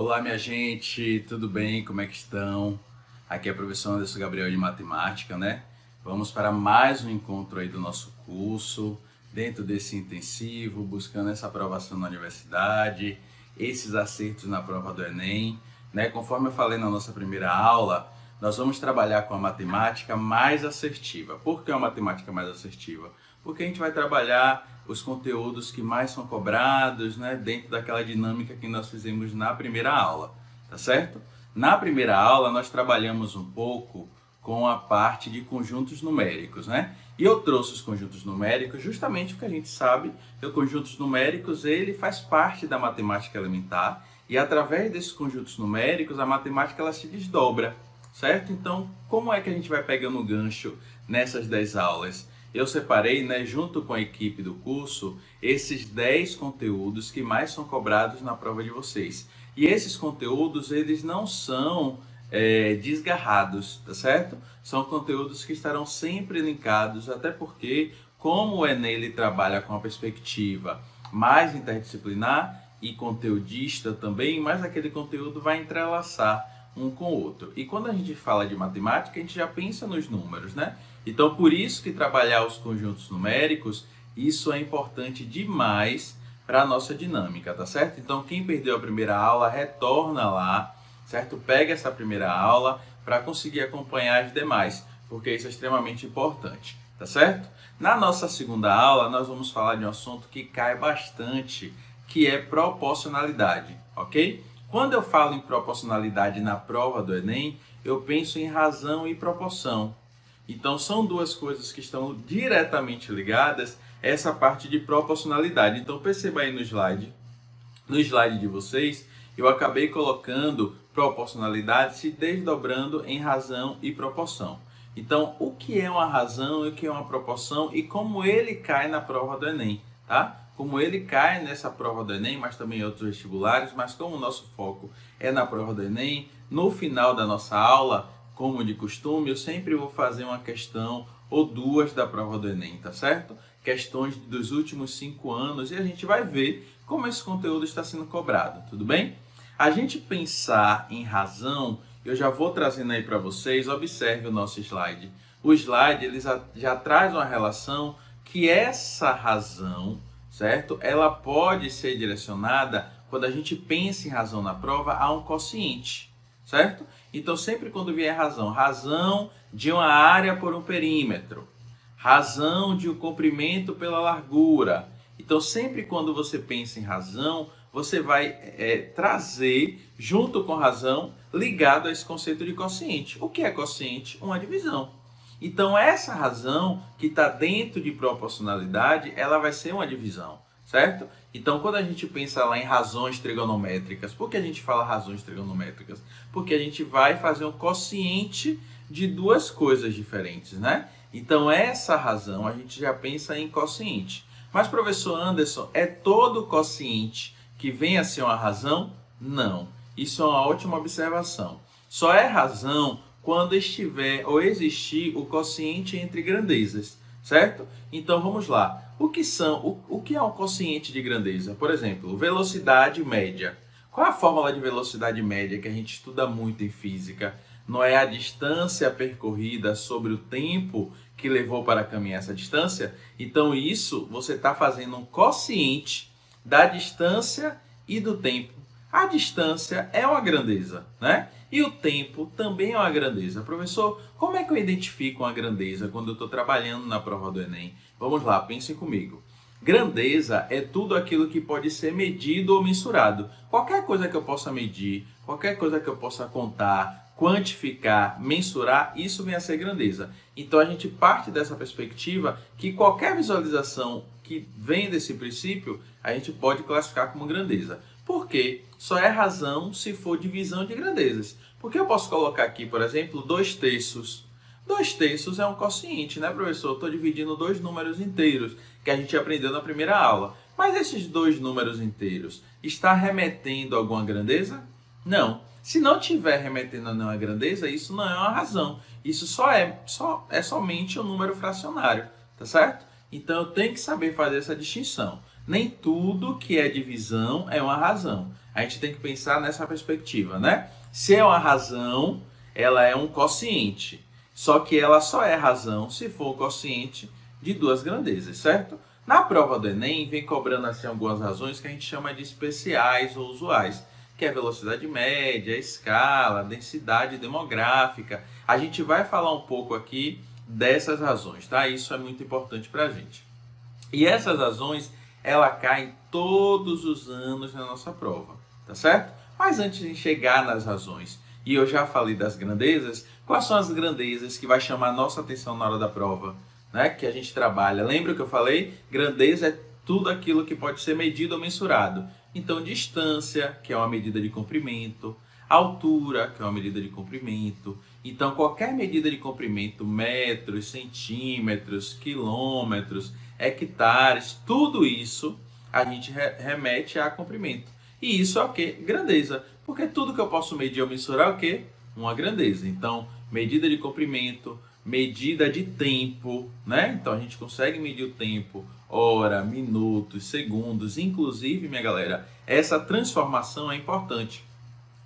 Olá, minha gente, tudo bem? Como é que estão? Aqui é o professor Anderson Gabriel de Matemática, né? Vamos para mais um encontro aí do nosso curso, dentro desse intensivo, buscando essa aprovação na universidade, esses acertos na prova do Enem, né? Conforme eu falei na nossa primeira aula, nós vamos trabalhar com a matemática mais assertiva. Por que uma matemática mais assertiva? Porque a gente vai trabalhar os conteúdos que mais são cobrados, né, dentro daquela dinâmica que nós fizemos na primeira aula, tá certo? Na primeira aula nós trabalhamos um pouco com a parte de conjuntos numéricos, né? E eu trouxe os conjuntos numéricos justamente porque a gente sabe que os conjuntos numéricos ele faz parte da matemática elementar e através desses conjuntos numéricos a matemática ela se desdobra, certo? Então, como é que a gente vai pegando o gancho nessas 10 aulas? Eu separei, né, junto com a equipe do curso, esses 10 conteúdos que mais são cobrados na prova de vocês. E esses conteúdos, eles não são desgarrados, tá certo? São conteúdos que estarão sempre linkados, até porque, como o Enem ele trabalha com a perspectiva mais interdisciplinar e conteudista também, mas aquele conteúdo vai entrelaçar um com o outro. E quando a gente fala de matemática, a gente já pensa nos números, né? Então, por isso que trabalhar os conjuntos numéricos, isso é importante demais para a nossa dinâmica, tá certo? Então, quem perdeu a primeira aula, retorna lá, certo? Pega essa primeira aula para conseguir acompanhar as demais, porque isso é extremamente importante, tá certo? Na nossa segunda aula, nós vamos falar de um assunto que cai bastante, que é proporcionalidade, ok? Quando eu falo em proporcionalidade na prova do Enem, eu penso em razão e proporção. Então, são duas coisas que estão diretamente ligadas a essa parte de proporcionalidade. Então, perceba aí no slide de vocês, eu acabei colocando proporcionalidade se desdobrando em razão e proporção. Então, o que é uma razão e o que é uma proporção e como ele cai na prova do Enem, tá? Como ele cai nessa prova do Enem, mas também em outros vestibulares, mas como o nosso foco é na prova do Enem, no final da nossa aula, como de costume, eu sempre vou fazer uma questão ou duas da prova do Enem, tá certo? Questões dos últimos 5 anos e a gente vai ver como esse conteúdo está sendo cobrado, tudo bem? A gente pensar em razão, eu já vou trazendo aí para vocês, observe o nosso slide. O slide ele já traz uma relação que essa razão, certo? Ela pode ser direcionada, quando a gente pensa em razão na prova, a um quociente, certo? Então, sempre quando vier razão de uma área por um perímetro, razão de um comprimento pela largura. Então, sempre quando você pensa em razão, você vai trazer, junto com razão, ligado a esse conceito de quociente. O que é quociente? Uma divisão. Então, essa razão que está dentro de proporcionalidade, ela vai ser uma divisão, certo? Então, quando a gente pensa lá em razões trigonométricas, por que a gente fala razões trigonométricas? Porque a gente vai fazer um quociente de duas coisas diferentes, né? Então, essa razão a gente já pensa em quociente. Mas, professor Anderson, é todo quociente que vem a ser uma razão? Não. Isso é uma ótima observação. Só é razão quando estiver ou existir o quociente entre grandezas, certo? Então vamos lá. O que é um quociente de grandeza? Por exemplo, velocidade média. Qual é a fórmula de velocidade média que a gente estuda muito em física? Não é a distância percorrida sobre o tempo que levou para caminhar essa distância? Então isso você está fazendo um quociente da distância e do tempo. A distância é uma grandeza, né? E o tempo também é uma grandeza. Professor, como é que eu identifico uma grandeza quando eu estou trabalhando na prova do Enem? Vamos lá, pensem comigo. Grandeza é tudo aquilo que pode ser medido ou mensurado. Qualquer coisa que eu possa medir, qualquer coisa que eu possa contar, quantificar, mensurar, isso vem a ser grandeza. Então a gente parte dessa perspectiva que qualquer visualização que vem desse princípio, a gente pode classificar como grandeza. Por quê? Só é razão se for divisão de grandezas. Porque eu posso colocar aqui, por exemplo, 2/3. 2/3 é um quociente, né, professor? Eu estou dividindo dois números inteiros, que a gente aprendeu na primeira aula. Mas esses dois números inteiros, está remetendo a alguma grandeza? Não. Se não estiver remetendo a nenhuma grandeza, isso não é uma razão. Isso é somente um número fracionário, tá certo? Então eu tenho que saber fazer essa distinção. Nem tudo que é divisão é uma razão. A gente tem que pensar nessa perspectiva, né? Se é uma razão, ela é um quociente. Só que ela só é razão se for o quociente de duas grandezas, certo? Na prova do Enem, vem cobrando assim algumas razões que a gente chama de especiais ou usuais, que é velocidade média, escala, densidade demográfica. A gente vai falar um pouco aqui dessas razões, tá? Isso é muito importante para a gente. E essas razões, ela caem todos os anos na nossa prova, tá certo? Mas antes de chegar nas razões, e eu já falei das grandezas, quais são as grandezas que vai chamar a nossa atenção na hora da prova, né? Que a gente trabalha. Lembra que eu falei? Grandeza é tudo aquilo que pode ser medido ou mensurado. Então, distância, que é uma medida de comprimento, altura, que é uma medida de comprimento. Então, qualquer medida de comprimento, metros, centímetros, quilômetros, hectares, tudo isso a gente remete a comprimento. E isso é o quê? Grandeza. Porque tudo que eu posso medir ou mensurar é o quê? Uma grandeza. Então, medida de comprimento, medida de tempo, né? Então, a gente consegue medir o tempo, hora, minutos, segundos. Inclusive, minha galera, essa transformação é importante.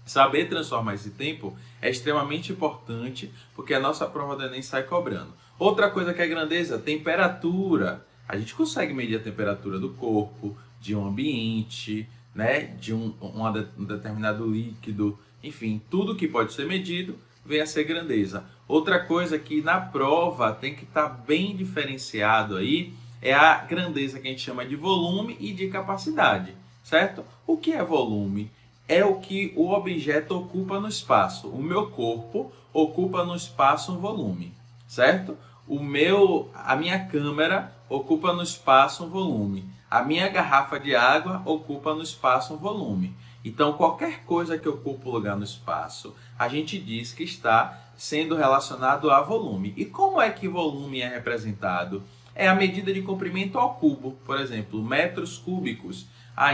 Saber transformar esse tempo é extremamente importante, porque a nossa prova do Enem sai cobrando. Outra coisa que é grandeza, temperatura. A gente consegue medir a temperatura do corpo, de um ambiente, né, de um determinado líquido, enfim, tudo que pode ser medido vem a ser grandeza. Outra coisa que na prova tem que estar bem diferenciado aí é a grandeza que a gente chama de volume e de capacidade, certo? O que é volume? É o que o objeto ocupa no espaço. O meu corpo ocupa no espaço um volume, certo? A minha câmera ocupa no espaço um volume. A minha garrafa de água ocupa no espaço um volume. Então, qualquer coisa que ocupa o lugar no espaço, a gente diz que está sendo relacionado a volume. E como é que volume é representado? É a medida de comprimento ao cubo, por exemplo, metros cúbicos.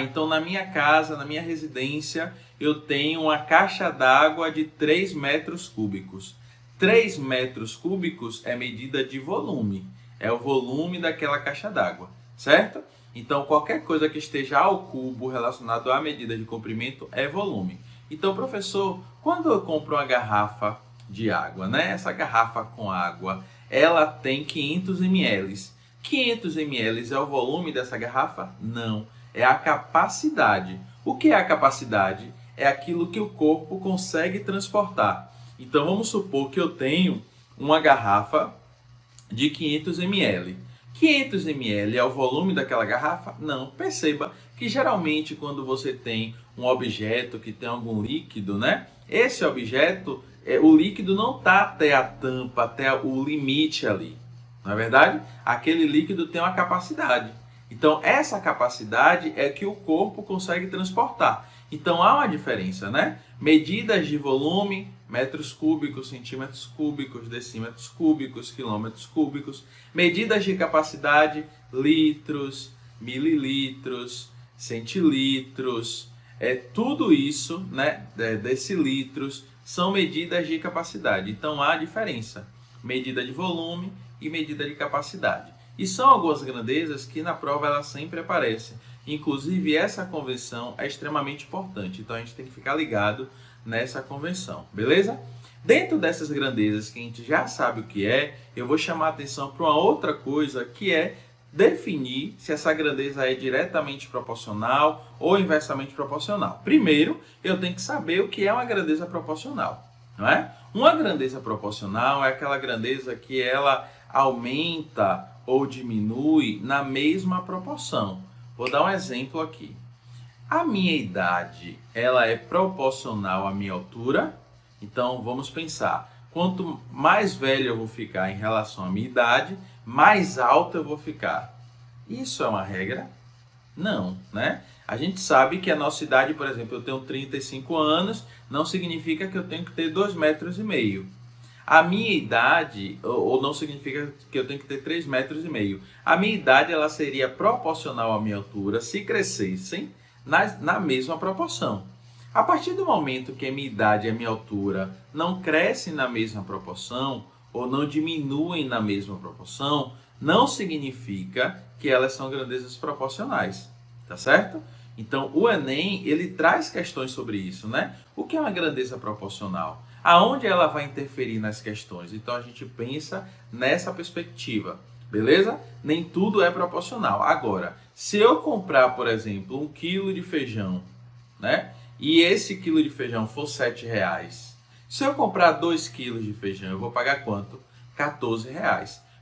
Então na minha casa, na minha residência, eu tenho uma caixa d'água de 3 metros cúbicos. 3 metros cúbicos é medida de volume. É o volume daquela caixa d'água, certo? Então qualquer coisa que esteja ao cubo relacionado à medida de comprimento é volume. Então, professor, quando eu compro uma garrafa de água, né? Essa garrafa com água, ela tem 500 ml. 500 ml é o volume dessa garrafa? Não. É a capacidade. O que é a capacidade? É aquilo que o corpo consegue transportar. Então vamos supor que eu tenho uma garrafa de 500 ml. 500 ml é o volume daquela garrafa? Não. Perceba que geralmente quando você tem um objeto que tem algum líquido, né? Esse objeto, o líquido não está até a tampa, até o limite ali. Não é verdade? Aquele líquido tem uma capacidade. Então, essa capacidade é que o corpo consegue transportar. Então, há uma diferença, né? Medidas de volume, metros cúbicos, centímetros cúbicos, decímetros cúbicos, quilômetros cúbicos. Medidas de capacidade, litros, mililitros, centilitros. Tudo isso, né? Decilitros, são medidas de capacidade. Então, há diferença. Medida de volume e medida de capacidade. E são algumas grandezas que na prova elas sempre aparecem. Inclusive essa convenção é extremamente importante, então a gente tem que ficar ligado nessa convenção, beleza? Dentro dessas grandezas que a gente já sabe o que é, eu vou chamar a atenção para uma outra coisa que é definir se essa grandeza é diretamente proporcional ou inversamente proporcional. Primeiro, eu tenho que saber o que é uma grandeza proporcional, não é? Uma grandeza proporcional é aquela grandeza que ela aumenta ou diminui na mesma proporção. Vou dar um exemplo aqui. A minha idade, ela é proporcional à minha altura? Então, vamos pensar. Quanto mais velho eu vou ficar em relação à minha idade, mais alto eu vou ficar. Isso é uma regra? Não, né? A gente sabe que a nossa idade, por exemplo, eu tenho 35 anos, não significa que eu tenho que ter 2,5 metros. A minha idade, ou não significa que eu tenho que ter 3,5 metros. A minha idade ela seria proporcional à minha altura se crescessem na mesma proporção. A partir do momento que a minha idade e a minha altura não crescem na mesma proporção, ou não diminuem na mesma proporção, não significa que elas são grandezas proporcionais. tá certo? Então, o Enem, ele traz questões sobre isso, né? O que é uma grandeza proporcional? Aonde ela vai interferir nas questões? Então, a gente pensa nessa perspectiva, beleza? Nem tudo é proporcional. Agora, se eu comprar, por exemplo, 1 quilo de feijão, né? E esse quilo de feijão for R$ 7. Se eu comprar 2 quilos de feijão, eu vou pagar quanto? R$ 14.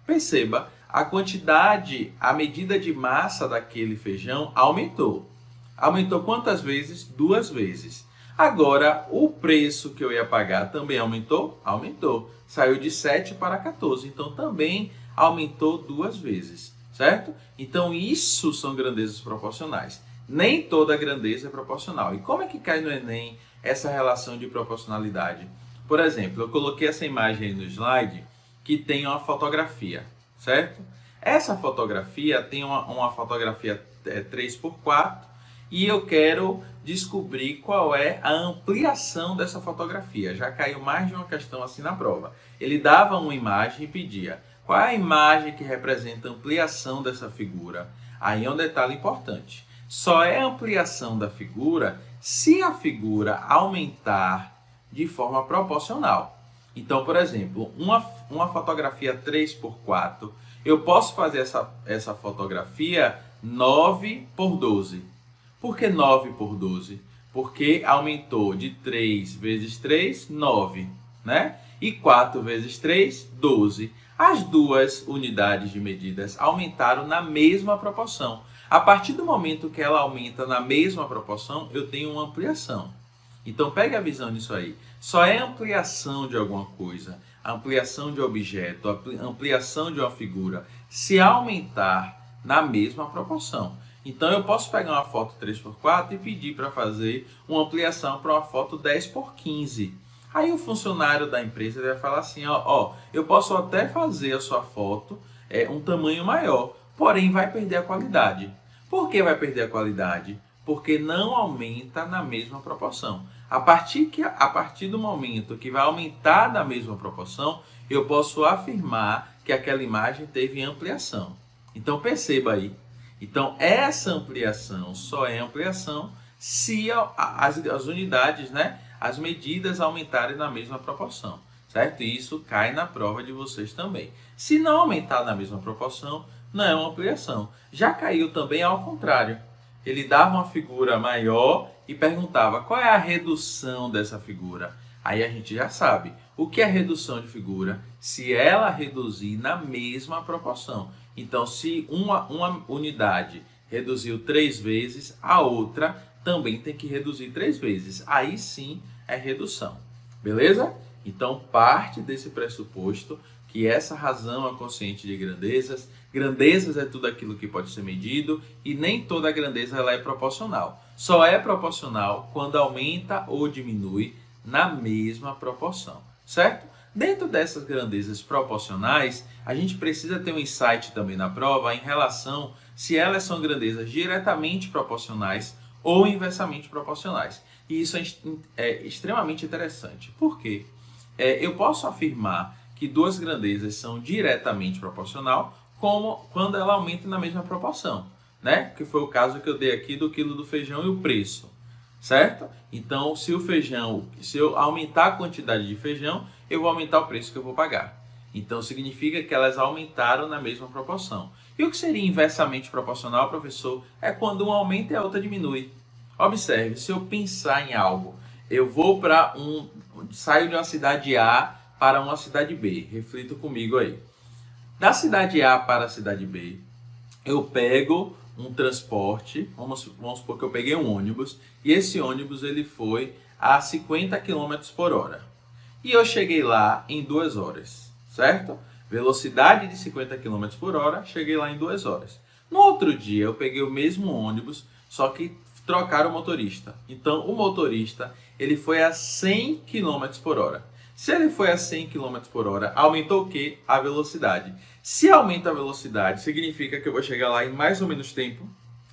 Perceba, a quantidade, a medida de massa daquele feijão aumentou. Aumentou quantas vezes? 2 vezes. Agora, o preço que eu ia pagar também aumentou? Aumentou. Saiu de 7 para 14. Então, também aumentou 2 vezes, certo? Então, isso são grandezas proporcionais. Nem toda grandeza é proporcional. E como é que cai no Enem essa relação de proporcionalidade? Por exemplo, eu coloquei essa imagem aí no slide que tem uma fotografia, certo? Essa fotografia tem uma fotografia 3x4 e eu quero descobrir qual é a ampliação dessa fotografia. Já caiu mais de uma questão assim na prova. Ele dava uma imagem e pedia qual é a imagem que representa a ampliação dessa figura. Aí é um detalhe importante. Só é ampliação da figura se a figura aumentar de forma proporcional. Então, por exemplo, uma fotografia 3x4, eu posso fazer essa fotografia 9x12. Por que 9x12? Porque aumentou de 3 vezes 3, 9, né? E 4 vezes 3, 12. As duas unidades de medidas aumentaram na mesma proporção. A partir do momento que ela aumenta na mesma proporção, eu tenho uma ampliação. Então, pegue a visão disso aí. Só é ampliação de alguma coisa, ampliação de objeto, ampliação de uma figura, se aumentar na mesma proporção. Então, eu posso pegar uma foto 3x4 e pedir para fazer uma ampliação para uma foto 10x15. Aí o funcionário da empresa vai falar assim, eu posso até fazer a sua foto um tamanho maior, porém vai perder a qualidade. Por que vai perder a qualidade? Porque não aumenta na mesma proporção. A partir do momento que vai aumentar na mesma proporção, eu posso afirmar que aquela imagem teve ampliação. Então perceba aí. Então essa ampliação só é ampliação se as unidades, né, as medidas aumentarem na mesma proporção, certo? E isso cai na prova de vocês também. Se não aumentar na mesma proporção, não é uma ampliação. Já caiu também ao contrário. Ele dava uma figura maior e perguntava qual é a redução dessa figura. Aí a gente já sabe. O que é redução de figura? Se ela reduzir na mesma proporção. Então, se uma unidade reduziu 3 vezes, a outra também tem que reduzir 3 vezes. Aí sim é redução. Beleza? Então, parte desse pressuposto que essa razão é consciente de grandezas. Grandezas é tudo aquilo que pode ser medido e nem toda grandeza ela é proporcional. Só é proporcional quando aumenta ou diminui na mesma proporção, certo? Dentro dessas grandezas proporcionais, a gente precisa ter um insight também na prova em relação se elas são grandezas diretamente proporcionais ou inversamente proporcionais. E isso é extremamente interessante. Por quê? Eu posso afirmar que duas grandezas são diretamente proporcional como quando ela aumenta na mesma proporção, né? Que foi o caso que eu dei aqui do quilo do feijão e o preço, certo? Então, se eu aumentar a quantidade de feijão, eu vou aumentar o preço que eu vou pagar. Então, significa que elas aumentaram na mesma proporção. E o que seria inversamente proporcional, professor? É quando uma aumenta e a outra diminui. Observe, se eu pensar em algo, eu vou saio de uma cidade A para uma cidade B. Reflita comigo aí. Da cidade A para a cidade B, eu pego um transporte, vamos supor que eu peguei um ônibus, e esse ônibus ele foi a 50 km por hora. E eu cheguei lá em 2 horas, certo? Velocidade de 50 km por hora, cheguei lá em 2 horas. No outro dia, eu peguei o mesmo ônibus, só que trocaram o motorista. Então, o motorista ele foi a 100 km por hora. Se ele foi a 100 km por hora, aumentou o quê? A velocidade. Se aumenta a velocidade, significa que eu vou chegar lá em mais ou menos tempo?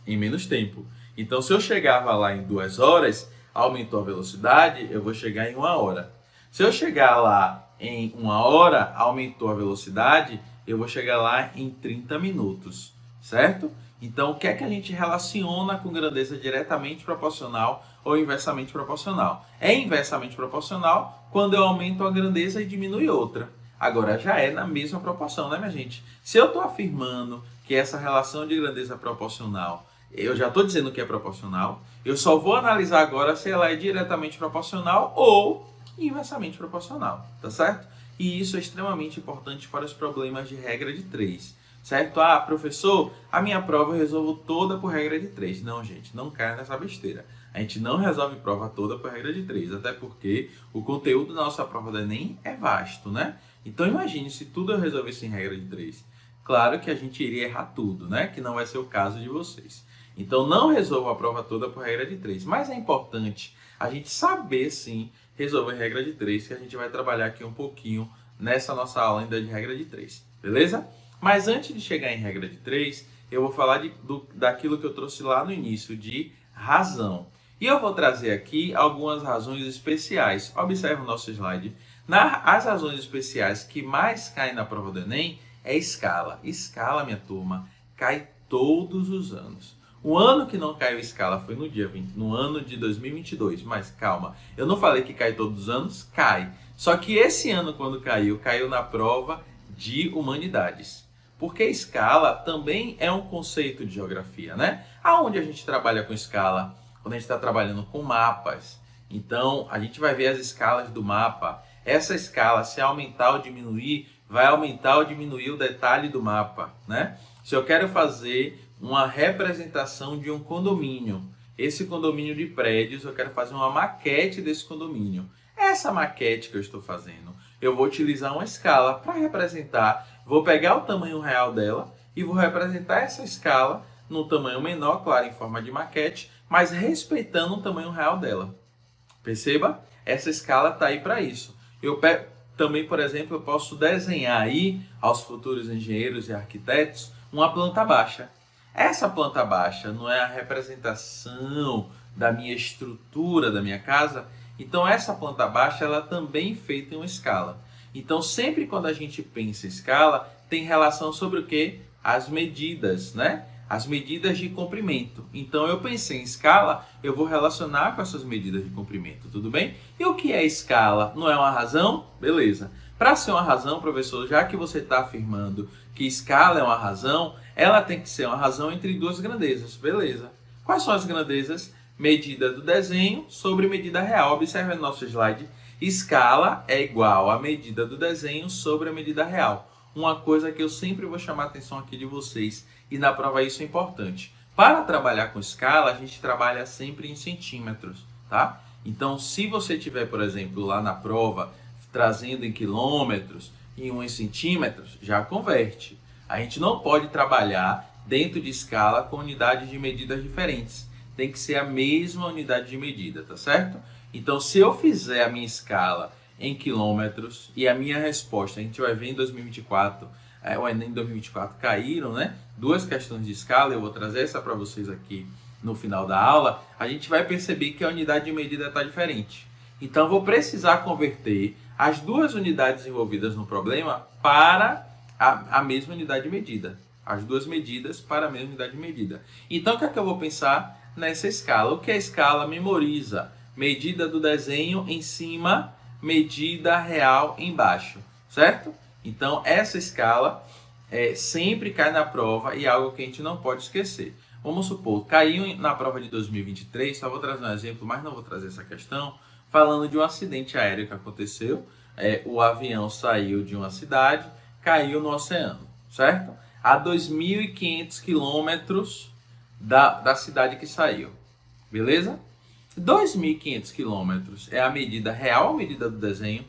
Em menos tempo. Então, se eu chegava lá em 2 horas, aumentou a velocidade, eu vou chegar em 1 hora. Se eu chegar lá em 1 hora, aumentou a velocidade, eu vou chegar lá em 30 minutos, certo? Então, o que é que a gente relaciona com grandeza diretamente proporcional ou inversamente proporcional? É inversamente proporcional quando eu aumento a grandeza e diminui outra. Agora, já é na mesma proporção, né, minha gente? Se eu estou afirmando que essa relação de grandeza proporcional, eu já estou dizendo que é proporcional, eu só vou analisar agora se ela é diretamente proporcional ou inversamente proporcional, tá certo? E isso é extremamente importante para os problemas de regra de 3. Certo? Ah, professor, a minha prova eu resolvo toda por regra de 3. Não, gente, não caia nessa besteira. A gente não resolve prova toda por regra de 3, até porque o conteúdo da nossa prova do Enem é vasto, né? Então imagine se tudo eu resolvesse em regra de 3. Claro que a gente iria errar tudo, né? Que não vai ser o caso de vocês. Então não resolva a prova toda por regra de 3. Mas é importante a gente saber, sim, resolver regra de 3, que a gente vai trabalhar aqui um pouquinho nessa nossa aula ainda de regra de 3. Beleza? Mas antes de chegar em regra de 3, eu vou falar daquilo que eu trouxe lá no início, de razão. E eu vou trazer aqui algumas razões especiais. Observe o nosso slide. As razões especiais que mais caem na prova do Enem é escala. Escala, minha turma, cai todos os anos. O ano que não caiu escala foi no ano de 2022. Mas calma, eu não falei que cai todos os anos? Cai. Só que esse ano, quando caiu na prova de humanidades. Porque escala também é um conceito de geografia, né? Aonde a gente trabalha com escala? Quando a gente está trabalhando com mapas. Então, a gente vai ver as escalas do mapa. Essa escala, se aumentar ou diminuir, vai aumentar ou diminuir o detalhe do mapa, né? Se eu quero fazer uma representação de um condomínio, esse condomínio de prédios, eu quero fazer uma maquete desse condomínio. Essa maquete que eu estou fazendo, eu vou utilizar uma escala para representar. Vou pegar o tamanho real dela e vou representar essa escala no tamanho menor, claro, em forma de maquete, mas respeitando o tamanho real dela. Perceba? Essa escala está aí para isso. Também, por exemplo, eu posso desenhar aí aos futuros engenheiros e arquitetos uma planta baixa. Essa planta baixa não é a representação da minha estrutura da minha casa. Então, essa planta baixa ela também é feita em uma escala. Então, sempre quando a gente pensa em escala, tem relação sobre o quê? As medidas, né? As medidas de comprimento. Então, eu pensei em escala, eu vou relacionar com essas medidas de comprimento, tudo bem? E o que é escala? Não é uma razão? Beleza. Para ser uma razão, professor, já que você está afirmando que escala é uma razão, ela tem que ser uma razão entre duas grandezas, beleza. Quais são as grandezas? Medida do desenho sobre medida real. Observe no nosso slide. Escala é igual à medida do desenho sobre a medida real. Uma coisa que eu sempre vou chamar a atenção aqui de vocês, e na prova isso é importante. Para trabalhar com escala, a gente trabalha sempre em centímetros, tá? Então, se você tiver, por exemplo, lá na prova, trazendo em quilômetros e em centímetros, já converte. A gente não pode trabalhar dentro de escala com unidades de medidas diferentes. Tem que ser a mesma unidade de medida, tá certo? Então, se eu fizer a minha escala em quilômetros e a minha resposta, a gente vai ver em 2024, o Enem 2024 caíram, né? 2 questões de escala, eu vou trazer essa para vocês aqui no final da aula, a gente vai perceber que a unidade de medida está diferente. Então, eu vou precisar converter as 2 unidades envolvidas no problema para a mesma unidade de medida. As 2 medidas para a mesma unidade de medida. Então, o que é que eu vou pensar nessa escala? O que é a escala? Memoriza. Medida do desenho em cima, medida real embaixo, certo? Então, essa escala sempre cai na prova e é algo que a gente não pode esquecer. Vamos supor, caiu na prova de 2023, só vou trazer um exemplo, mas não vou trazer essa questão, falando de um acidente aéreo que aconteceu. O avião saiu de uma cidade, caiu no oceano, certo? A 2.500 quilômetros da cidade que saiu, beleza? 2.500 quilômetros é a medida real ou a medida do desenho?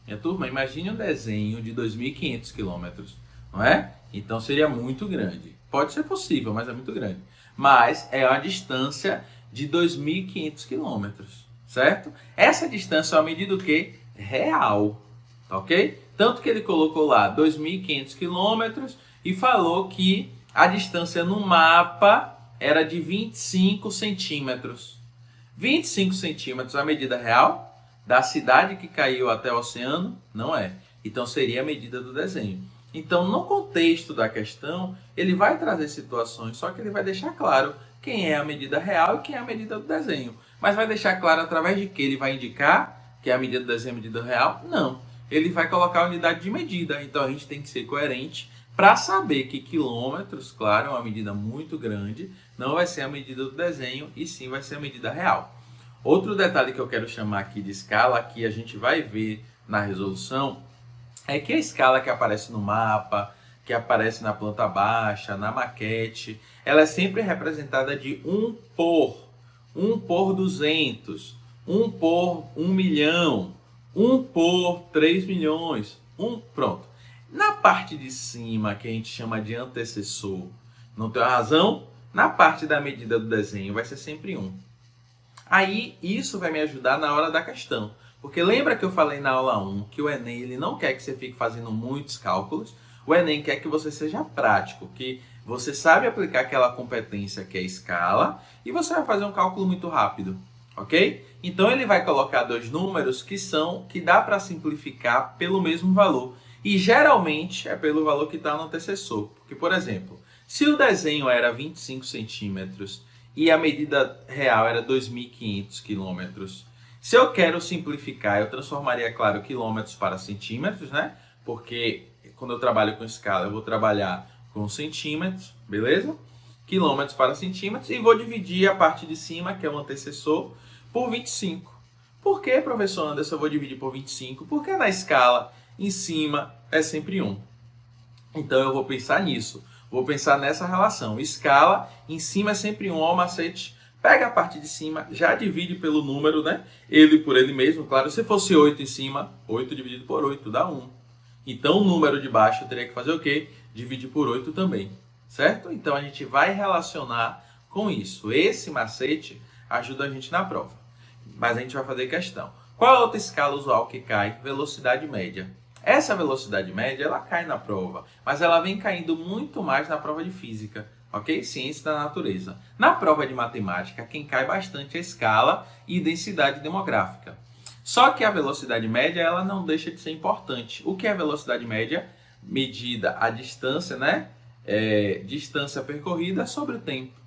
Minha turma, imagine um desenho de 2.500 quilômetros, não é? Então seria muito grande. Pode ser possível, mas é muito grande. Mas é a distância de 2.500 quilômetros, certo? Essa distância é uma medida o quê? Real, tá ok? Tanto que ele colocou lá 2.500 quilômetros e falou que a distância no mapa era de 25 centímetros. 25 centímetros a medida real da cidade que caiu até o oceano? Não é. Então seria a medida do desenho. Então, no contexto da questão, ele vai trazer situações, só que ele vai deixar claro quem é a medida real e quem é a medida do desenho. Mas vai deixar claro através de que ele vai indicar que a medida do desenho é a medida real? Não. Ele vai colocar a unidade de medida. Então, a gente tem que ser coerente para saber que quilômetros, claro, é uma medida muito grande, não vai ser a medida do desenho e sim vai ser a medida real. Outro detalhe que eu quero chamar aqui de escala, que a gente vai ver na resolução, é que a escala que aparece no mapa, que aparece na planta baixa, na maquete, ela é sempre representada de 1 por 200, 1 por 1 milhão, 1 por 3 milhões, pronto. Na parte de cima, que a gente chama de antecessor, não tem razão? Na parte da medida do desenho vai ser sempre 1. Aí, isso vai me ajudar na hora da questão. Porque lembra que eu falei na aula 1 que o Enem ele não quer que você fique fazendo muitos cálculos. O Enem quer que você seja prático, que você sabe aplicar aquela competência que é escala e você vai fazer um cálculo muito rápido, ok? Então, ele vai colocar dois números que dá para simplificar pelo mesmo valor. E, geralmente, é pelo valor que está no antecessor. Porque, por exemplo, se o desenho era 25 centímetros e a medida real era 2.500 quilômetros. Se eu quero simplificar, eu transformaria, claro, quilômetros para centímetros, né? Porque quando eu trabalho com escala, eu vou trabalhar com centímetros, beleza? Quilômetros para centímetros e vou dividir a parte de cima, que é o antecessor, por 25. Por que, professor Anderson, eu vou dividir por 25? Porque na escala, em cima, é sempre 1. Então, eu vou pensar nisso. Vou pensar nessa relação. Escala, em cima é sempre 1, ó, macete. Pega a parte de cima, já divide pelo número, né? Ele por ele mesmo, claro. Se fosse 8 em cima, 8 dividido por 8 dá 1. Então, o número de baixo eu teria que fazer o quê? Dividir por 8 também, certo? Então, a gente vai relacionar com isso. Esse macete ajuda a gente na prova. Mas a gente vai fazer questão. Qual é a outra escala usual que cai? Velocidade média. Essa velocidade média, ela cai na prova, mas ela vem caindo muito mais na prova de física, ok? Ciência da natureza. Na prova de matemática, quem cai bastante é escala e densidade demográfica. Só que a velocidade média, ela não deixa de ser importante. O que é velocidade média? Medida a distância, né? Distância percorrida sobre o tempo.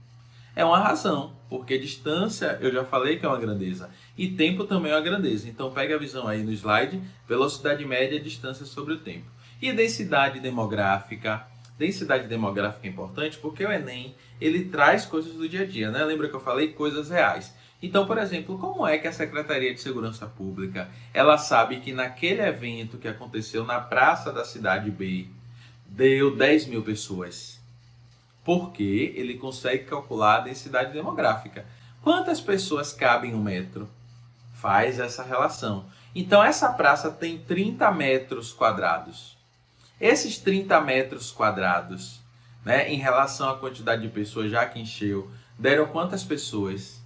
É uma razão, porque distância, eu já falei que é uma grandeza, e tempo também é uma grandeza. Então, pega a visão aí no slide, velocidade média, distância sobre o tempo. E densidade demográfica. Densidade demográfica é importante porque o Enem, ele traz coisas do dia a dia, né? Lembra que eu falei? Coisas reais. Então, por exemplo, como é que a Secretaria de Segurança Pública, ela sabe que naquele evento que aconteceu na praça da cidade B, deu 10 mil pessoas? Porque ele consegue calcular a densidade demográfica. Quantas pessoas cabem em 1 metro? Faz essa relação. Então, essa praça tem 30 metros quadrados. Esses 30 metros quadrados, né, em relação à quantidade de pessoas já que encheu, deram quantas pessoas?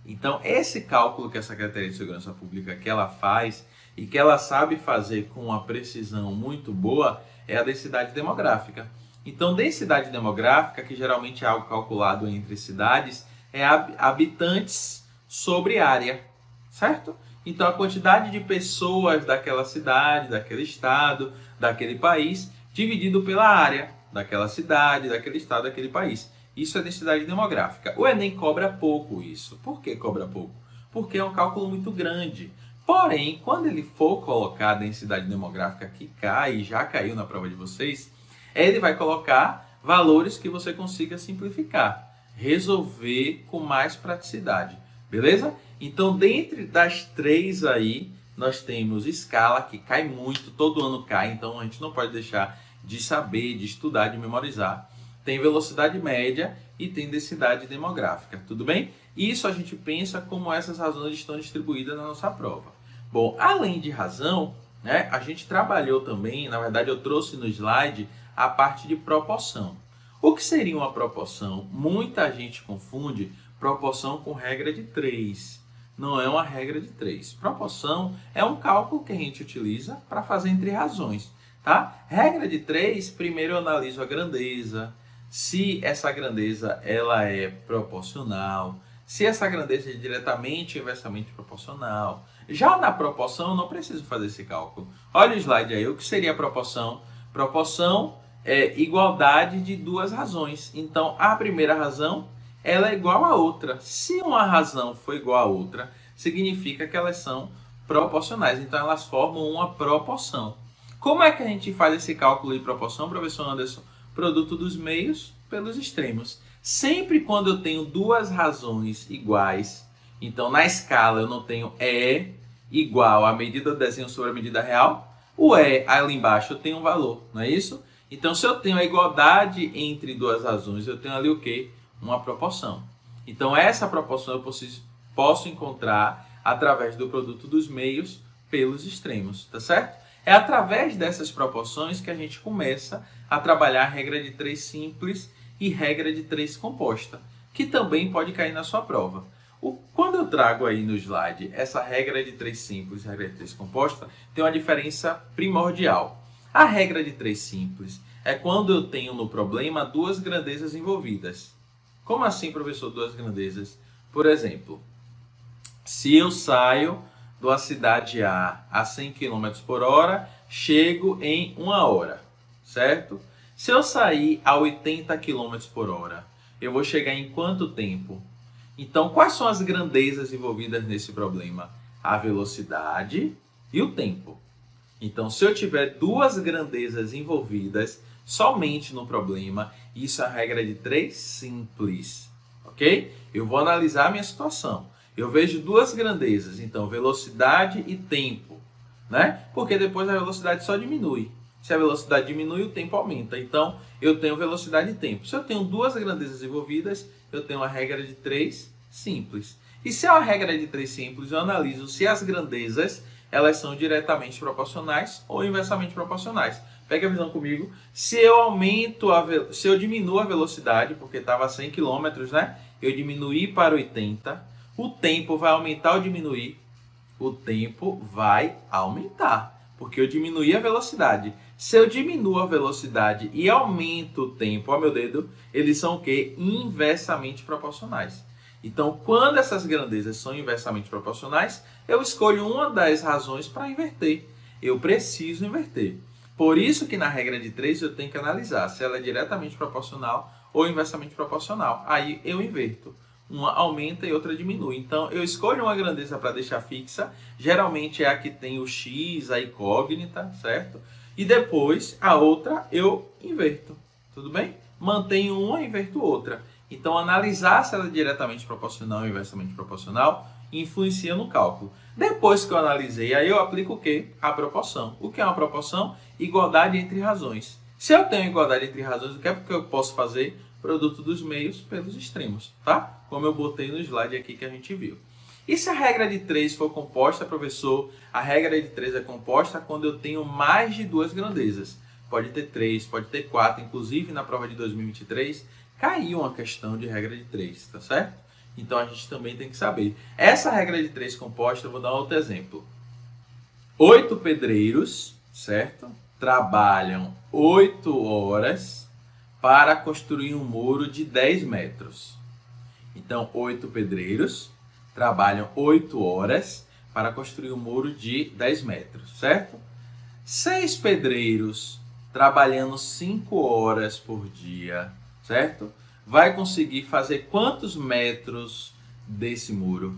Então, esse cálculo que a Secretaria de Segurança Pública que ela faz e que ela sabe fazer com uma precisão muito boa é a densidade demográfica. Então, densidade demográfica, que geralmente é algo calculado entre cidades, é habitantes sobre área, certo? Então, a quantidade de pessoas daquela cidade, daquele estado, daquele país, dividido pela área daquela cidade, daquele estado, daquele país. Isso é densidade demográfica. O Enem cobra pouco isso. Por que cobra pouco? Porque é um cálculo muito grande. Porém, quando ele for colocar a densidade demográfica que cai, já caiu na prova de vocês, ele vai colocar valores que você consiga simplificar, resolver com mais praticidade, beleza? Então, dentre das três aí, nós temos escala, que cai muito, todo ano cai, então a gente não pode deixar de saber, de estudar, de memorizar. Tem velocidade média e tem densidade demográfica, tudo bem? Isso a gente pensa como essas razões estão distribuídas na nossa prova. Bom, além de razão, né, a gente trabalhou também, na verdade eu trouxe no slide, a parte de proporção. O que seria uma proporção? Muita gente confunde proporção com regra de 3. Não é uma regra de 3. Proporção é um cálculo que a gente utiliza para fazer entre razões. Tá? Regra de 3, primeiro eu analiso a grandeza, se essa grandeza ela é proporcional, se essa grandeza é diretamente ou inversamente proporcional. Já na proporção eu não preciso fazer esse cálculo. Olha o slide aí, o que seria a proporção? Proporção é igualdade de duas razões. Então, a primeira razão ela é igual à outra. Se uma razão for igual à outra, significa que elas são proporcionais. Então, elas formam uma proporção. Como é que a gente faz esse cálculo de proporção, professor Anderson? Produto dos meios pelos extremos. Sempre quando eu tenho duas razões iguais, então na escala eu não tenho E igual à medida do desenho sobre a medida real, o E ali embaixo eu tenho um valor, não é isso? Então, se eu tenho a igualdade entre duas razões, eu tenho ali o quê? Uma proporção. Então, essa proporção eu posso encontrar através do produto dos meios pelos extremos, tá certo? É através dessas proporções que a gente começa a trabalhar a regra de 3 simples e regra de 3 composta, que também pode cair na sua prova. Quando eu trago aí no slide essa regra de 3 simples e regra de 3 composta, tem uma diferença primordial. A regra de 3 simples é quando eu tenho no problema duas grandezas envolvidas. Como assim, professor, duas grandezas? Por exemplo, se eu saio da cidade a 100 km por hora, chego em 1 hora, certo? Se eu sair a 80 km por hora, eu vou chegar em quanto tempo? Então, quais são as grandezas envolvidas nesse problema? A velocidade e o tempo. Então, se eu tiver duas grandezas envolvidas somente no problema, isso é a regra de 3 simples, ok? Eu vou analisar a minha situação. Eu vejo duas grandezas, então velocidade e tempo, né? Porque depois a velocidade só diminui. Se a velocidade diminui, o tempo aumenta. Então, eu tenho velocidade e tempo. Se eu tenho duas grandezas envolvidas, eu tenho a regra de 3 simples. E se é a regra de 3 simples, eu analiso se as grandezas elas são diretamente proporcionais ou inversamente proporcionais. Pega a visão comigo. Se eu diminuo a velocidade, porque estava a 100 km, né? Eu diminuí para 80, o tempo vai aumentar ou diminuir? O tempo vai aumentar, porque eu diminuí a velocidade. Se eu diminuo a velocidade e aumento o tempo, ó meu dedo, eles são o quê? Inversamente proporcionais. Então, quando essas grandezas são inversamente proporcionais, eu escolho uma das razões para inverter. Eu preciso inverter. Por isso que na regra de 3 eu tenho que analisar se ela é diretamente proporcional ou inversamente proporcional. Aí eu inverto. Uma aumenta e outra diminui. Então, eu escolho uma grandeza para deixar fixa. Geralmente é a que tem o x, a incógnita, certo? E depois, a outra eu inverto. Tudo bem? Mantenho uma e inverto outra. Então, analisar se ela é diretamente proporcional ou inversamente proporcional influencia no cálculo. Depois que eu analisei, aí eu aplico o quê? A proporção. O que é uma proporção? Igualdade entre razões. Se eu tenho igualdade entre razões, o que é que eu posso fazer? Produto dos meios pelos extremos, tá? Como eu botei no slide aqui que a gente viu. E se a regra de 3 for composta, professor? A regra de 3 é composta quando eu tenho mais de duas grandezas. Pode ter 3, pode ter 4, inclusive na prova de 2023, caiu uma questão de regra de 3, tá certo? Então a gente também tem que saber. Essa regra de 3 composta, eu vou dar outro exemplo. 8 pedreiros, certo? Trabalham 8 horas para construir um muro de 10 metros. Então, 8 pedreiros trabalham 8 horas para construir um muro de 10 metros, certo? 6 pedreiros trabalhando 5 horas por dia, certo? Vai conseguir fazer quantos metros desse muro?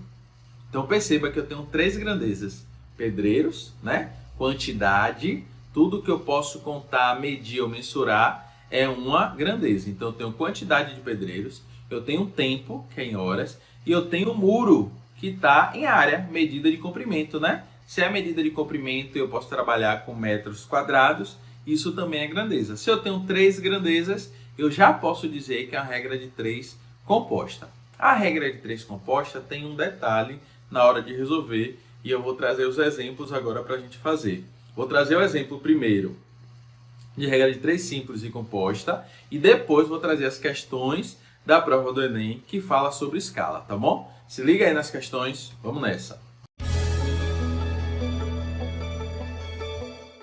Então perceba que eu tenho 3 grandezas. Pedreiros, né? Quantidade, tudo que eu posso contar, medir ou mensurar é uma grandeza. Então eu tenho quantidade de pedreiros, eu tenho tempo, que é em horas, e eu tenho muro, que está em área, medida de comprimento, né? Se é medida de comprimento, eu posso trabalhar com metros quadrados, isso também é grandeza. Se eu tenho 3 grandezas, eu já posso dizer que é a regra de 3 composta. A regra de 3 composta tem um detalhe na hora de resolver e eu vou trazer os exemplos agora para a gente fazer. Vou trazer o exemplo primeiro de regra de 3 simples e composta e depois vou trazer as questões da prova do Enem que fala sobre escala, tá bom? Se liga aí nas questões, vamos nessa.